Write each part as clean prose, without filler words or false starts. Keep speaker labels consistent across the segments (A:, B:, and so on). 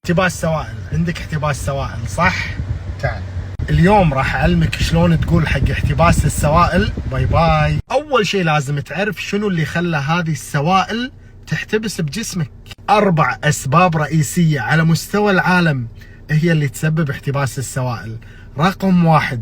A: احتباس سوائل، عندك احتباس سوائل صح؟ تعال اليوم راح اعلمك شلون تقول حق احتباس السوائل باي باي. اول شيء لازم تعرف شنو اللي خلى هذه السوائل تحتبس بجسمك. 4 اسباب رئيسية على مستوى العالم هي اللي تسبب احتباس السوائل. رقم 1،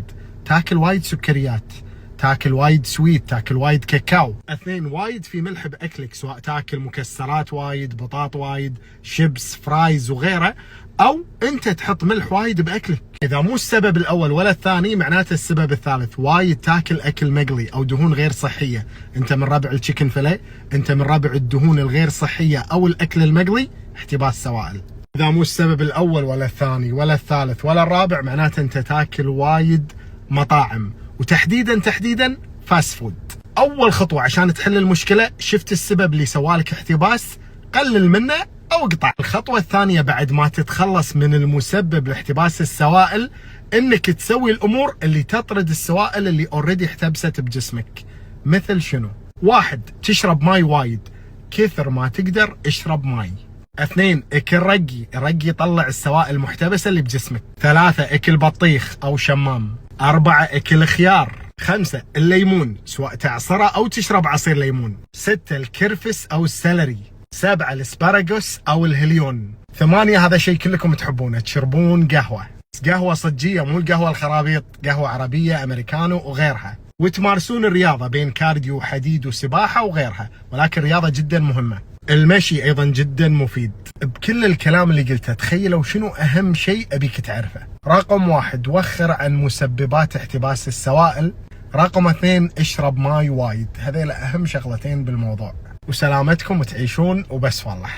A: تاكل وايد سكريات، تاكل وايد سويت، تاكل وايد كاكاو. 2، وايد في ملح باكلك، سواء تاكل مكسرات وايد، بطاط وايد، شيبس، فرايز وغيره، او انت تحط ملح وايد باكلك. اذا مو السبب الاول ولا الثاني معناته السبب الثالث، وايد تاكل اكل مقلي او دهون غير صحيه. انت من ربع التشيكن فيليه، انت من ربع الدهون الغير صحيه او الاكل المقلي، احتباس سوائل. اذا مو السبب الاول ولا الثاني ولا الثالث ولا الرابع معناته انت تاكل وايد مطاعم، وتحديدا فاست فود. اول خطوه عشان تحل المشكله، شفت السبب اللي سوالك احتباس، قلل منه او اقطع. الخطوه الثانيه بعد ما تتخلص من المسبب لاحتباس السوائل، انك تسوي الامور اللي تطرد السوائل اللي اوريدي احتبست بجسمك. مثل شنو؟ 1، تشرب ماي وايد، كثر ما تقدر اشرب ماي. 2، اكل رقي يطلع السوائل المحتبسه اللي بجسمك. 3، اكل بطيخ او شمام. 4، اكل خيار. 5، الليمون، سواء تعصره او تشرب عصير ليمون. 6، الكرفس او السلري. 7، الاسباراغوس او الهليون. 8، هذا شيء كلكم تحبونه، تشربون قهوه صجيه، مو القهوه الخرابيط، قهوه عربيه امريكانو وغيرها. وتمارسون الرياضه بين كارديو وحديد وسباحه وغيرها، ولكن الرياضه جدا مهمه. المشي ايضا جدا مفيد. بكل الكلام اللي قلته تخيلوا شنو اهم شيء ابيك تعرفه. رقم 1، وخر عن مسببات احتباس السوائل. رقم 2، اشرب ماي وايد. هذيلا اهم شغلتين بالموضوع. وسلامتكم وتعيشون وبس والله.